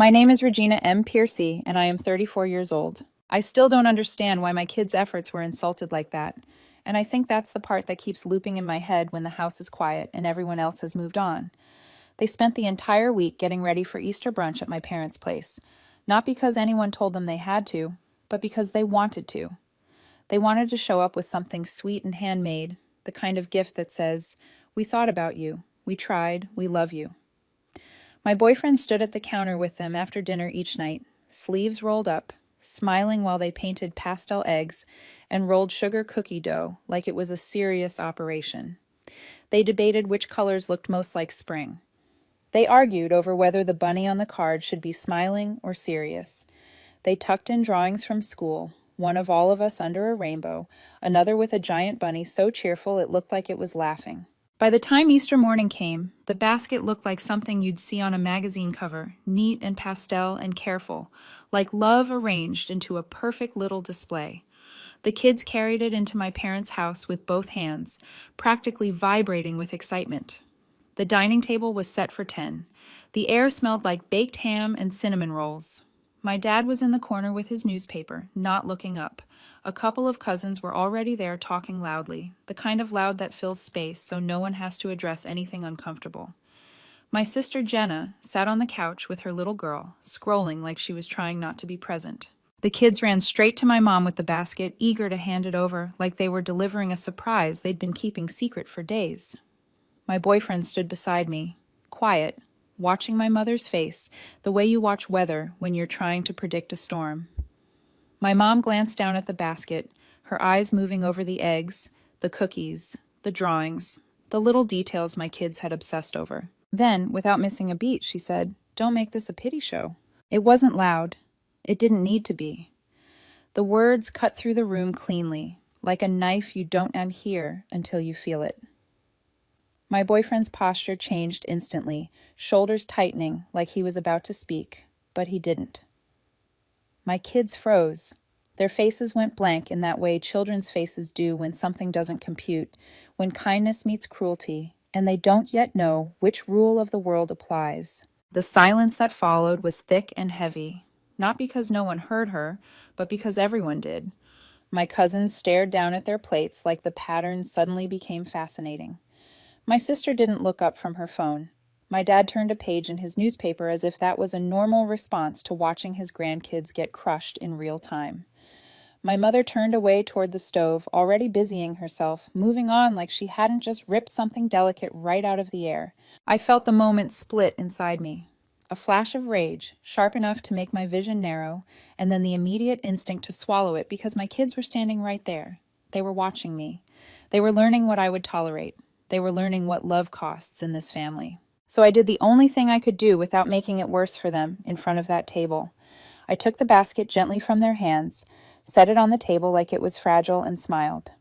My name is Regina M. Piercy, and I am 34 years old. I still don't understand why my kids' efforts were insulted like that, and I think that's the part that keeps looping in my head when the house is quiet and everyone else has moved on. They spent the entire week getting ready for Easter brunch at my parents' place, not because anyone told them they had to, but because they wanted to. They wanted to show up with something sweet and handmade, the kind of gift that says, "We thought about you, we tried, we love you." My boyfriend stood at the counter with them after dinner each night, sleeves rolled up, smiling while they painted pastel eggs and rolled sugar cookie dough like it was a serious operation. They debated which colors looked most like spring. They argued over whether the bunny on the card should be smiling or serious. They tucked in drawings from school, one of all of us under a rainbow, another with a giant bunny so cheerful it looked like it was laughing. By the time Easter morning came, the basket looked like something you'd see on a magazine cover, neat and pastel and careful, like love arranged into a perfect little display. The kids carried it into my parents' house with both hands, practically vibrating with excitement. The dining table was set for 10. The air smelled like baked ham and cinnamon rolls. My dad was in the corner with his newspaper, not looking up. A couple of cousins were already there talking loudly, the kind of loud that fills space so no one has to address anything uncomfortable. My sister Jenna sat on the couch with her little girl, scrolling like she was trying not to be present. The kids ran straight to my mom with the basket, eager to hand it over like they were delivering a surprise they'd been keeping secret for days. My boyfriend stood beside me, quiet, watching my mother's face, the way you watch weather when you're trying to predict a storm. My mom glanced down at the basket, her eyes moving over the eggs, the cookies, the drawings, the little details my kids had obsessed over. Then, without missing a beat, she said, "Don't make this a pity show." It wasn't loud. It didn't need to be. The words cut through the room cleanly, like a knife you don't unhear until you feel it. My boyfriend's posture changed instantly, shoulders tightening like he was about to speak, but he didn't. My kids froze. Their faces went blank in that way children's faces do when something doesn't compute, when kindness meets cruelty, and they don't yet know which rule of the world applies. The silence that followed was thick and heavy, not because no one heard her, but because everyone did. My cousins stared down at their plates like the patterns suddenly became fascinating. My sister didn't look up from her phone. My dad turned a page in his newspaper as if that was a normal response to watching his grandkids get crushed in real time. My mother turned away toward the stove, already busying herself, moving on like she hadn't just ripped something delicate right out of the air. I felt the moment split inside me. A flash of rage, sharp enough to make my vision narrow, and then the immediate instinct to swallow it because my kids were standing right there. They were watching me. They were learning what I would tolerate. They were learning what love costs in this family. So I did the only thing I could do without making it worse for them in front of that table. I took the basket gently from their hands, set it on the table like it was fragile, and smiled.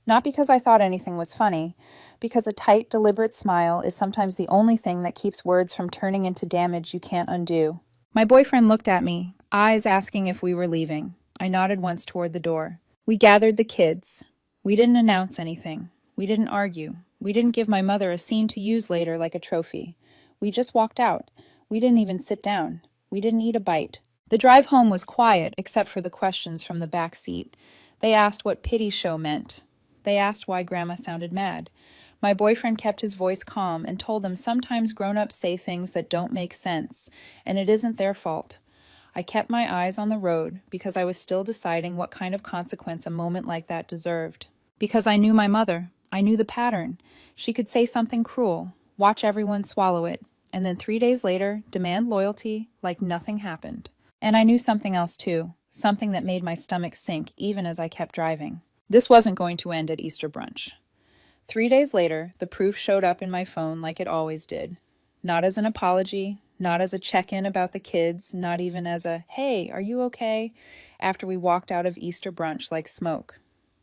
Not because I thought anything was funny, because a tight, deliberate smile is sometimes the only thing that keeps words from turning into damage you can't undo. My boyfriend looked at me, eyes asking if we were leaving. I nodded once toward the door. We gathered the kids. We didn't announce anything. We didn't argue. We didn't give my mother a scene to use later like a trophy. We just walked out. We didn't even sit down. We didn't eat a bite. The drive home was quiet except for the questions from the back seat. They asked what pity show meant. They asked why Grandma sounded mad. My boyfriend kept his voice calm and told them sometimes grown-ups say things that don't make sense, and it isn't their fault. I kept my eyes on the road because I was still deciding what kind of consequence a moment like that deserved. Because I knew my mother. I knew the pattern. She could say something cruel, watch everyone swallow it, and then 3 days later demand loyalty like nothing happened. And I knew something else too, something that made my stomach sink even as I kept driving. This wasn't going to end at Easter brunch. 3 days later, the proof showed up in my phone like it always did. Not as an apology, not as a check-in about the kids, not even as a, "Hey, are you okay?" after we walked out of Easter brunch like smoke.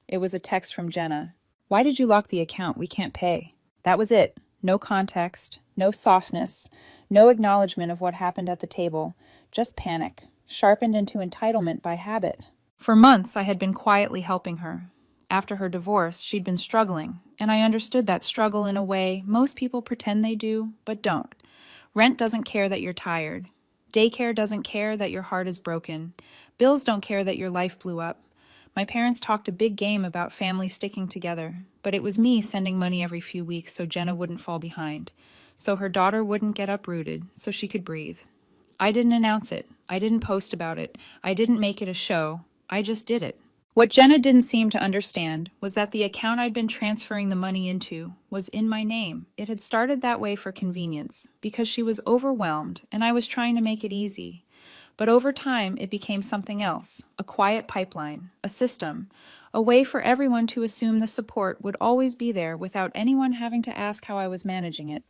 It was a text from Jenna. "Why did you lock the account? We can't pay." That was it. No context, no softness, no acknowledgement of what happened at the table, just panic, sharpened into entitlement by habit. For months, I had been quietly helping her. After her divorce, she'd been struggling, and I understood that struggle in a way most people pretend they do, but don't. Rent doesn't care that you're tired. Daycare doesn't care that your heart is broken. Bills don't care that your life blew up. My parents talked a big game about family sticking together, but it was me sending money every few weeks so Jenna wouldn't fall behind, so her daughter wouldn't get uprooted, so she could breathe. I didn't announce it. I didn't post about it. I didn't make it a show. I just did it. What Jenna didn't seem to understand was that the account I'd been transferring the money into was in my name. It had started that way for convenience, because she was overwhelmed and I was trying to make it easy. But over time, it became something else, a quiet pipeline, a system, a way for everyone to assume the support would always be there without anyone having to ask how I was managing it.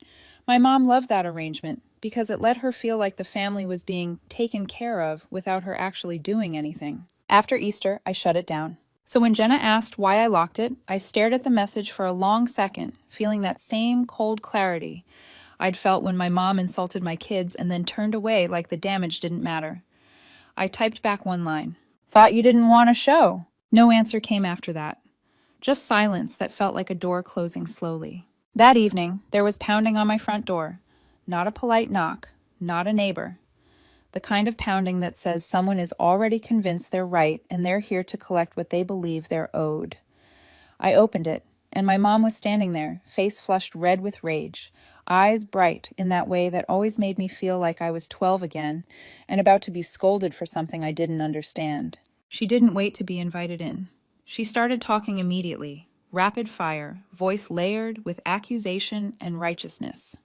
My mom loved that arrangement because it let her feel like the family was being taken care of without her actually doing anything. After Easter, I shut it down. So when Jenna asked why I locked it, I stared at the message for a long second, feeling that same cold clarity I'd felt when my mom insulted my kids and then turned away like the damage didn't matter. I typed back one line. Thought you didn't want a show. No answer came after that. Just silence that felt like a door closing slowly. That evening, there was pounding on my front door. Not a polite knock, not a neighbor. The kind of pounding that says someone is already convinced they're right and they're here to collect what they believe they're owed. I opened it, and my mom was standing there, face flushed red with rage, eyes bright in that way that always made me feel like I was 12 again and about to be scolded for something I didn't understand. She didn't wait to be invited in. She started talking immediately, rapid fire, voice layered with accusation and righteousness.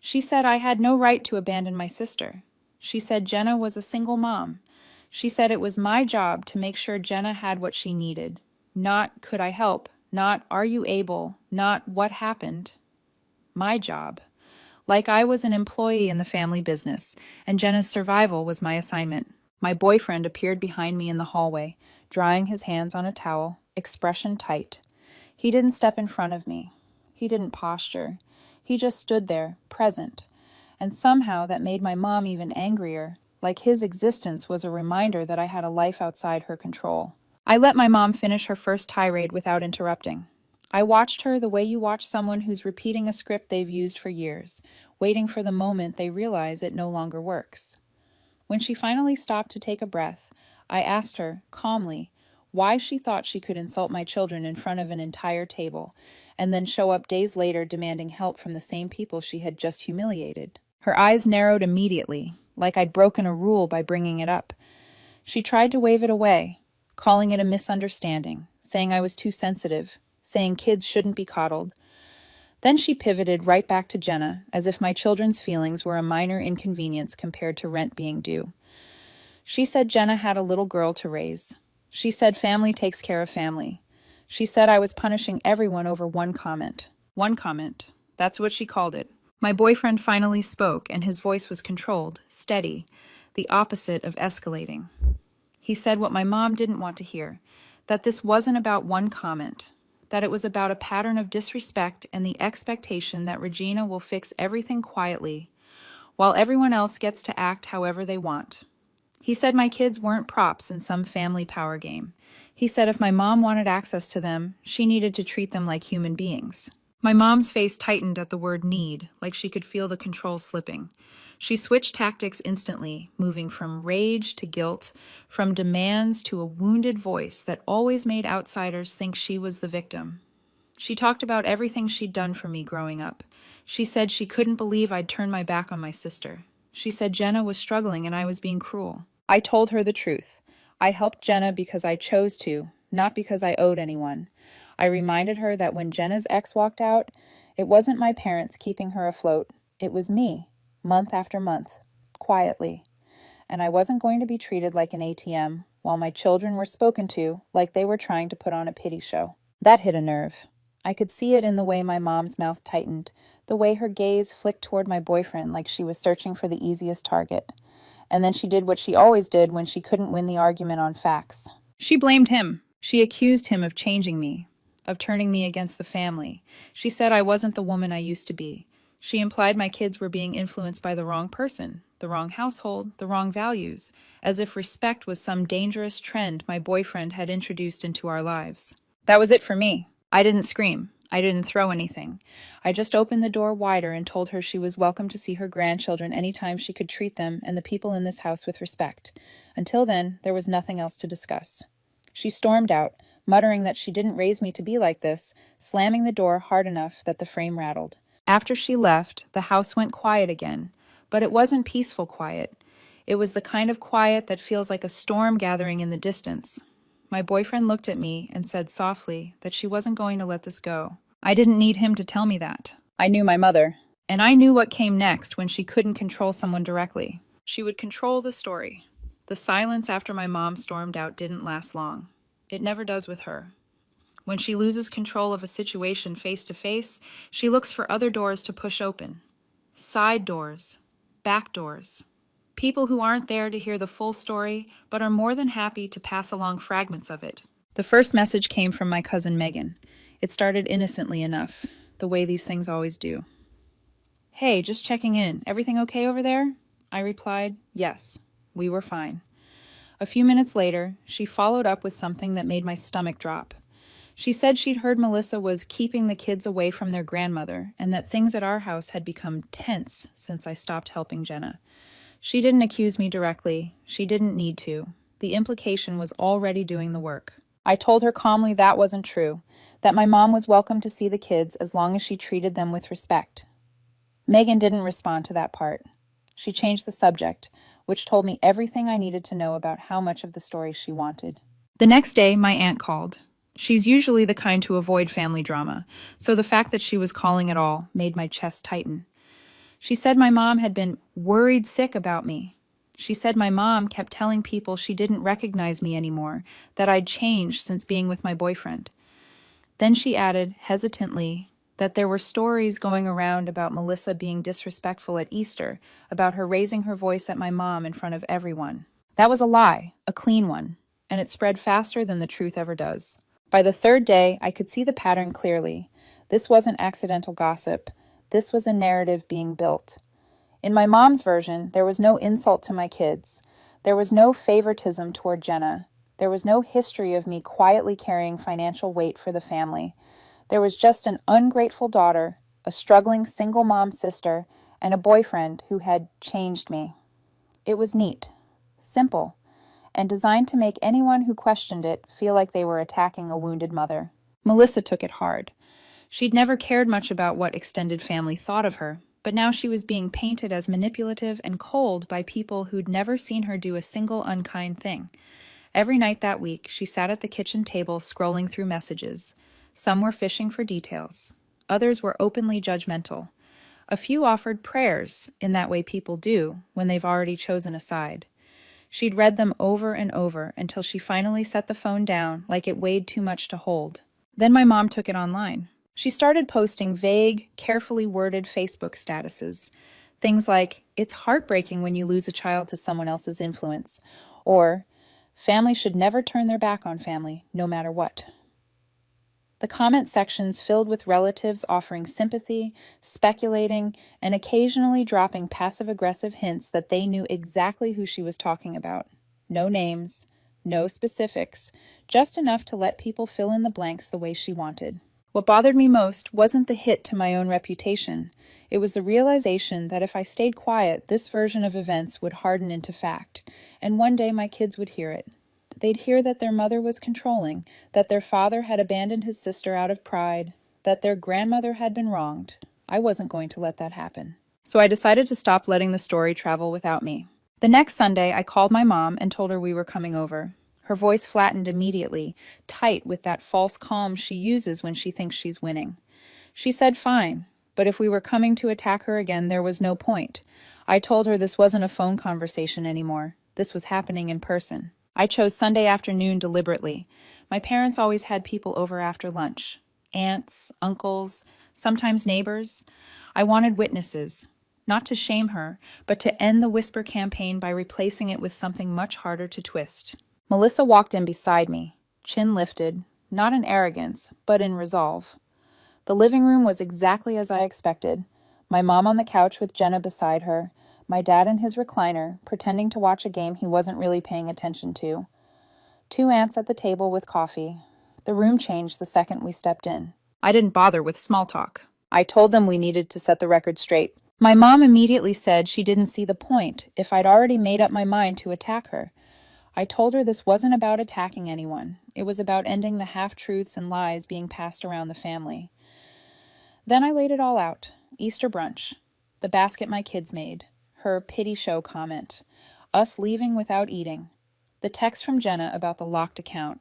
She said I had no right to abandon my sister. She said Jenna was a single mom. She said it was my job to make sure Jenna had what she needed. Not, could I help? Not, are you able? Not, what happened? My job. Like I was an employee in the family business, and Jenna's survival was my assignment. My boyfriend appeared behind me in the hallway, drying his hands on a towel, expression tight. He didn't step in front of me. He didn't posture. He just stood there, present. And somehow that made my mom even angrier, like his existence was a reminder that I had a life outside her control. I let my mom finish her first tirade without interrupting. I watched her the way you watch someone who's repeating a script they've used for years, waiting for the moment they realize it no longer works. When she finally stopped to take a breath, I asked her, calmly, why she thought she could insult my children in front of an entire table, and then show up days later demanding help from the same people she had just humiliated. Her eyes narrowed immediately, like I'd broken a rule by bringing it up. She tried to wave it away, calling it a misunderstanding, saying I was too sensitive, saying kids shouldn't be coddled. Then she pivoted right back to Jenna, as if my children's feelings were a minor inconvenience compared to rent being due. She said Jenna had a little girl to raise. She said family takes care of family. She said I was punishing everyone over one comment. One comment. That's what she called it. My boyfriend finally spoke, and his voice was controlled, steady, the opposite of escalating. He said what my mom didn't want to hear, that this wasn't about one comment, that it was about a pattern of disrespect and the expectation that Regina will fix everything quietly, while everyone else gets to act however they want. He said my kids weren't props in some family power game. He said if my mom wanted access to them, she needed to treat them like human beings. My mom's face tightened at the word need, like she could feel the control slipping. She switched tactics instantly, moving from rage to guilt, from demands to a wounded voice that always made outsiders think she was the victim. She talked about everything she'd done for me growing up. She said she couldn't believe I'd turned my back on my sister. She said Jenna was struggling and I was being cruel. I told her the truth. I helped Jenna because I chose to, not because I owed anyone. I reminded her that when Jenna's ex walked out, it wasn't my parents keeping her afloat. It was me, month after month, quietly. And I wasn't going to be treated like an ATM, while my children were spoken to like they were trying to put on a pity show. That hit a nerve. I could see it in the way my mom's mouth tightened, the way her gaze flicked toward my boyfriend like she was searching for the easiest target. And then she did what she always did when she couldn't win the argument on facts. She blamed him. She accused him of changing me, of turning me against the family. She said I wasn't the woman I used to be. She implied my kids were being influenced by the wrong person, the wrong household, the wrong values, as if respect was some dangerous trend my boyfriend had introduced into our lives. That was it for me. I didn't scream. I didn't throw anything. I just opened the door wider and told her she was welcome to see her grandchildren anytime she could treat them and the people in this house with respect. Until then, there was nothing else to discuss. She stormed out, muttering that she didn't raise me to be like this, slamming the door hard enough that the frame rattled. After she left, the house went quiet again, but it wasn't peaceful quiet. It was the kind of quiet that feels like a storm gathering in the distance. My boyfriend looked at me and said softly that she wasn't going to let this go. I didn't need him to tell me that. I knew my mother. And I knew what came next when she couldn't control someone directly. She would control the story. The silence after my mom stormed out didn't last long. It never does with her. When she loses control of a situation face to face, she looks for other doors to push open. Side doors. Back doors. People who aren't there to hear the full story, but are more than happy to pass along fragments of it. The first message came from my cousin Megan. It started innocently enough, the way these things always do. "Hey, just checking in. Everything okay over there?" I replied, "Yes, we were fine." A few minutes later, she followed up with something that made my stomach drop. She said she'd heard Melissa was keeping the kids away from their grandmother and that things at our house had become tense since I stopped helping Jenna. She didn't accuse me directly. She didn't need to. The implication was already doing the work. I told her calmly that wasn't true, that my mom was welcome to see the kids as long as she treated them with respect. Megan didn't respond to that part. She changed the subject, which told me everything I needed to know about how much of the story she wanted. The next day, my aunt called. She's usually the kind to avoid family drama, so the fact that she was calling at all made my chest tighten. She said my mom had been worried sick about me. She said my mom kept telling people she didn't recognize me anymore, that I'd changed since being with my boyfriend. Then she added, hesitantly, that there were stories going around about Melissa being disrespectful at Easter, about her raising her voice at my mom in front of everyone. That was a lie, a clean one, and it spread faster than the truth ever does. By the third day, I could see the pattern clearly. This wasn't accidental gossip. This was a narrative being built. In my mom's version, there was no insult to my kids. There was no favoritism toward Jenna. There was no history of me quietly carrying financial weight for the family. There was just an ungrateful daughter, a struggling single mom sister, and a boyfriend who had changed me. It was neat, simple, and designed to make anyone who questioned it feel like they were attacking a wounded mother. Melissa took it hard. She'd never cared much about what extended family thought of her, but now she was being painted as manipulative and cold by people who'd never seen her do a single unkind thing. Every night that week, she sat at the kitchen table scrolling through messages. Some were fishing for details. Others were openly judgmental. A few offered prayers, in that way people do, when they've already chosen a side. She'd read them over and over until she finally set the phone down like it weighed too much to hold. Then my mom took it online. She started posting vague, carefully worded Facebook statuses. Things like, "It's heartbreaking when you lose a child to someone else's influence," or, "Family should never turn their back on family, no matter what." The comment sections filled with relatives offering sympathy, speculating, and occasionally dropping passive-aggressive hints that they knew exactly who she was talking about. No names, no specifics, just enough to let people fill in the blanks the way she wanted. What bothered me most wasn't the hit to my own reputation. It was the realization that if I stayed quiet, this version of events would harden into fact, and one day my kids would hear it. They'd hear that their mother was controlling, that their father had abandoned his sister out of pride, that their grandmother had been wronged. I wasn't going to let that happen. So I decided to stop letting the story travel without me. The next Sunday, I called my mom and told her we were coming over. Her voice flattened immediately, tight with that false calm she uses when she thinks she's winning. She said fine, but if we were coming to attack her again, there was no point. I told her this wasn't a phone conversation anymore. This was happening in person. I chose Sunday afternoon deliberately. My parents always had people over after lunch. Aunts, uncles, sometimes neighbors. I wanted witnesses. Not to shame her, but to end the whisper campaign by replacing it with something much harder to twist. Melissa walked in beside me, chin lifted, not in arrogance, but in resolve. The living room was exactly as I expected. My mom on the couch with Jenna beside her, my dad in his recliner, pretending to watch a game he wasn't really paying attention to. 2 aunts at the table with coffee. The room changed the second we stepped in. I didn't bother with small talk. I told them we needed to set the record straight. My mom immediately said she didn't see the point if I'd already made up my mind to attack her. I told her this wasn't about attacking anyone. It was about ending the half-truths and lies being passed around the family. Then I laid it all out. Easter brunch, the basket my kids made, her pity show comment, us leaving without eating, the text from Jenna about the locked account,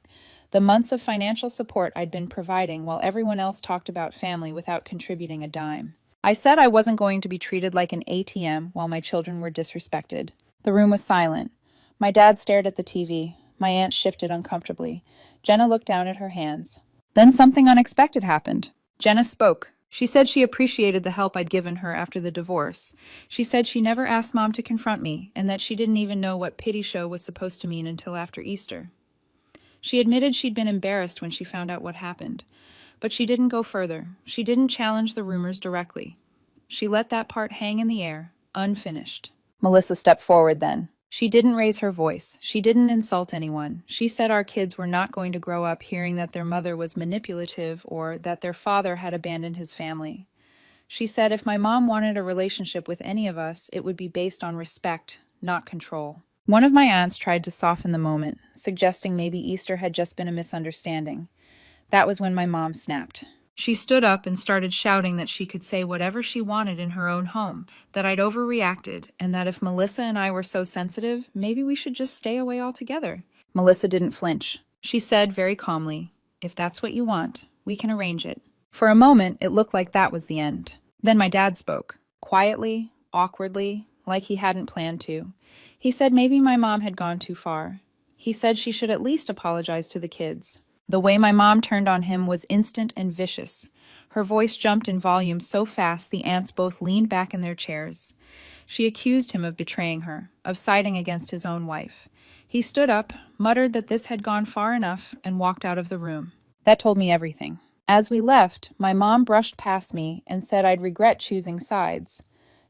the months of financial support I'd been providing while everyone else talked about family without contributing a dime. I said I wasn't going to be treated like an ATM while my children were disrespected. The room was silent. My dad stared at the TV. My aunt shifted uncomfortably. Jenna looked down at her hands. Then something unexpected happened. Jenna spoke. She said she appreciated the help I'd given her after the divorce. She said she never asked Mom to confront me, and that she didn't even know what pity show was supposed to mean until after Easter. She admitted she'd been embarrassed when she found out what happened. But she didn't go further. She didn't challenge the rumors directly. She let that part hang in the air, unfinished. Melissa stepped forward then. She didn't raise her voice. She didn't insult anyone. She said our kids were not going to grow up hearing that their mother was manipulative or that their father had abandoned his family. She said if my mom wanted a relationship with any of us, it would be based on respect, not control. One of my aunts tried to soften the moment, suggesting maybe Easter had just been a misunderstanding. That was when my mom snapped. She stood up and started shouting that she could say whatever she wanted in her own home, that I'd overreacted, and that if Melissa and I were so sensitive, maybe we should just stay away altogether. Melissa didn't flinch. She said very calmly, "If that's what you want, we can arrange it." For a moment, it looked like that was the end. Then my dad spoke, quietly, awkwardly, like he hadn't planned to. He said maybe my mom had gone too far. He said she should at least apologize to the kids. The way my mom turned on him was instant and vicious. Her voice jumped in volume so fast the aunts both leaned back in their chairs. She accused him of betraying her, of siding against his own wife. He stood up, muttered that this had gone far enough, and walked out of the room. That told me everything. As we left, my mom brushed past me and said I'd regret choosing sides.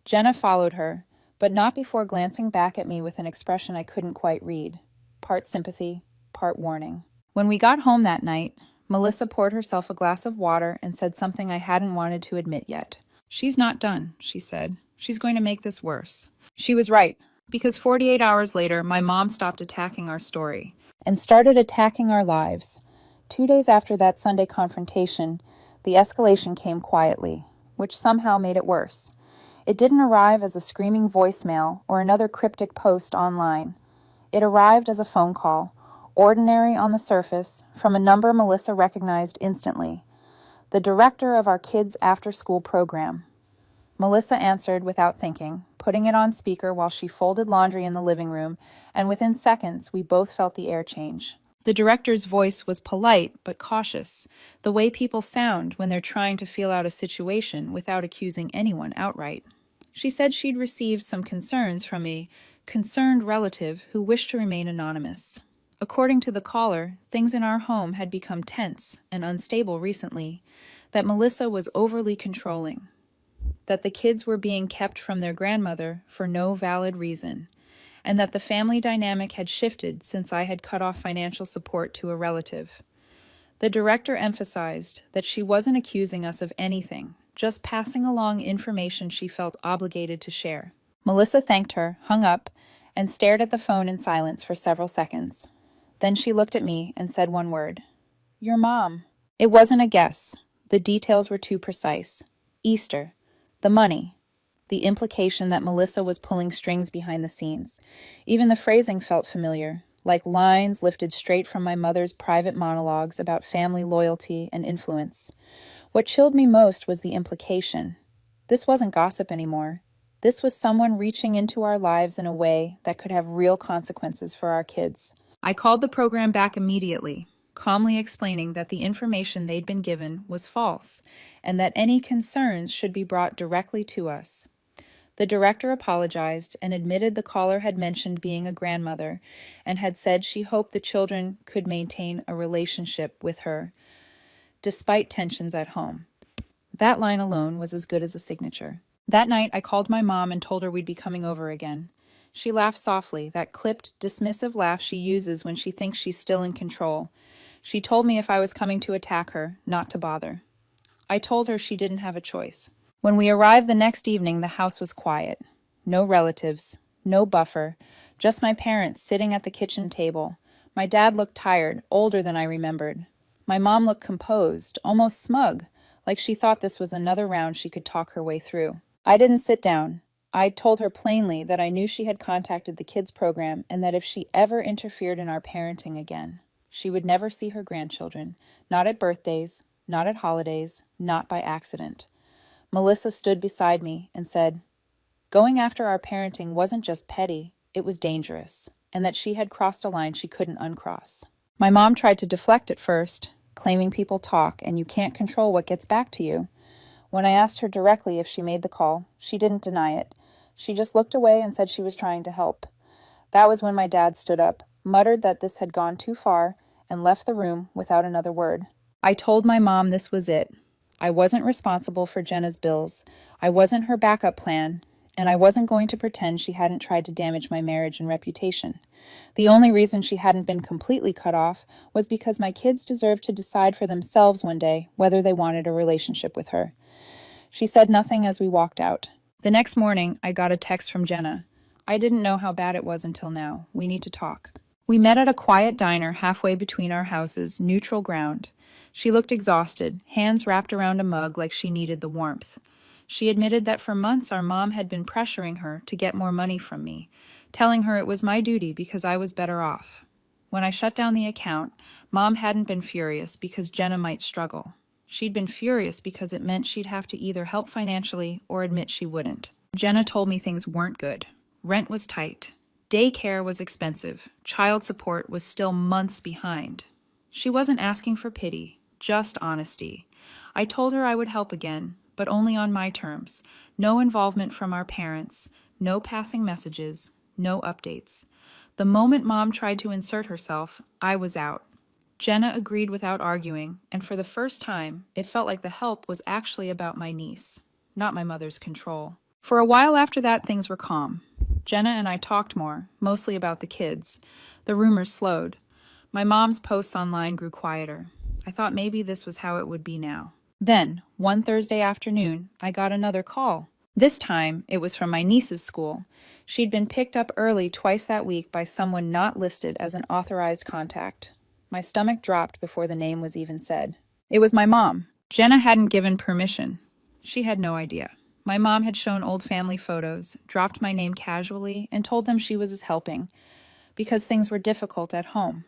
Jenna followed her, but not before glancing back at me with an expression I couldn't quite read. Part sympathy, part warning. When we got home that night, Melissa poured herself a glass of water and said something I hadn't wanted to admit yet. "She's not done," she said. "She's going to make this worse." She was right, because 48 hours later, my mom stopped attacking our story and started attacking our lives. 2 days after that Sunday confrontation, the escalation came quietly, which somehow made it worse. It didn't arrive as a screaming voicemail or another cryptic post online. It arrived as a phone call, ordinary on the surface, from a number Melissa recognized instantly. The director of our kids' after-school program. Melissa answered without thinking, putting it on speaker while she folded laundry in the living room, and within seconds we both felt the air change. The director's voice was polite but cautious, the way people sound when they're trying to feel out a situation without accusing anyone outright. She said she'd received some concerns from a concerned relative who wished to remain anonymous. According to the caller, things in our home had become tense and unstable recently, that Melissa was overly controlling, that the kids were being kept from their grandmother for no valid reason, and that the family dynamic had shifted since I had cut off financial support to a relative. The director emphasized that she wasn't accusing us of anything, just passing along information she felt obligated to share. Melissa thanked her, hung up, and stared at the phone in silence for several seconds. Then she looked at me and said one word. "Your mom." It wasn't a guess. The details were too precise. Easter. The money. The implication that Melissa was pulling strings behind the scenes. Even the phrasing felt familiar, like lines lifted straight from my mother's private monologues about family loyalty and influence. What chilled me most was the implication. This wasn't gossip anymore. This was someone reaching into our lives in a way that could have real consequences for our kids. I called the program back immediately, calmly explaining that the information they'd been given was false, and that any concerns should be brought directly to us. The director apologized and admitted the caller had mentioned being a grandmother and had said she hoped the children could maintain a relationship with her, despite tensions at home. That line alone was as good as a signature. That night, I called my mom and told her we'd be coming over again. She laughed softly, that clipped, dismissive laugh she uses when she thinks she's still in control. She told me if I was coming to attack her, not to bother. I told her she didn't have a choice. When we arrived the next evening, the house was quiet. No relatives, no buffer, just my parents sitting at the kitchen table. My dad looked tired, older than I remembered. My mom looked composed, almost smug, like she thought this was another round she could talk her way through. I didn't sit down. I told her plainly that I knew she had contacted the kids program and that if she ever interfered in our parenting again, she would never see her grandchildren, not at birthdays, not at holidays, not by accident. Melissa stood beside me and said, going after our parenting wasn't just petty, it was dangerous, and that she had crossed a line she couldn't uncross. My mom tried to deflect at first, claiming people talk and you can't control what gets back to you. When I asked her directly if she made the call, she didn't deny it. She just looked away and said she was trying to help. That was when my dad stood up, muttered that this had gone too far, and left the room without another word. I told my mom this was it. I wasn't responsible for Jenna's bills. I wasn't her backup plan, and I wasn't going to pretend she hadn't tried to damage my marriage and reputation. The only reason she hadn't been completely cut off was because my kids deserved to decide for themselves one day whether they wanted a relationship with her. She said nothing as we walked out. The next morning, I got a text from Jenna. I didn't know how bad it was until now. We need to talk. We met at a quiet diner halfway between our houses, neutral ground. She looked exhausted, hands wrapped around a mug like she needed the warmth. She admitted that for months our mom had been pressuring her to get more money from me, telling her it was my duty because I was better off. When I shut down the account, Mom hadn't been furious because Jenna might struggle. She'd been furious because it meant she'd have to either help financially or admit she wouldn't. Jenna told me things weren't good. Rent was tight. Daycare was expensive. Child support was still months behind. She wasn't asking for pity, just honesty. I told her I would help again, but only on my terms. No involvement from our parents, no passing messages, no updates. The moment Mom tried to insert herself, I was out. Jenna agreed without arguing, and for the first time, it felt like the help was actually about my niece, not my mother's control. For a while after that, things were calm. Jenna and I talked more, mostly about the kids. The rumors slowed. My mom's posts online grew quieter. I thought maybe this was how it would be now. Then, one Thursday afternoon, I got another call. This time, it was from my niece's school. She'd been picked up early twice that week by someone not listed as an authorized contact. My stomach dropped before the name was even said. It was my mom. Jenna hadn't given permission. She had no idea. My mom had shown old family photos, dropped my name casually, and told them she was helping, because things were difficult at home.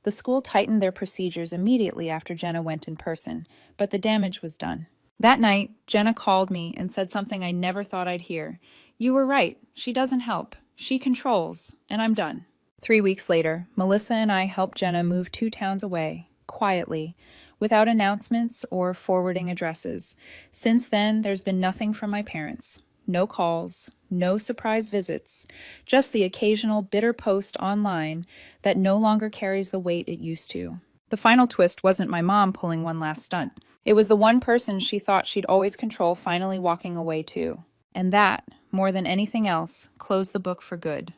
The school tightened their procedures immediately after Jenna went in person, but the damage was done. That night, Jenna called me and said something I never thought I'd hear. You were right. She doesn't help. She controls, and I'm done. 3 weeks later, Melissa and I helped Jenna move 2 towns away, quietly, without announcements or forwarding addresses. Since then, there's been nothing from my parents. No calls, no surprise visits, just the occasional bitter post online that no longer carries the weight it used to. The final twist wasn't my mom pulling one last stunt. It was the one person she thought she'd always control finally walking away too. And that, more than anything else, closed the book for good.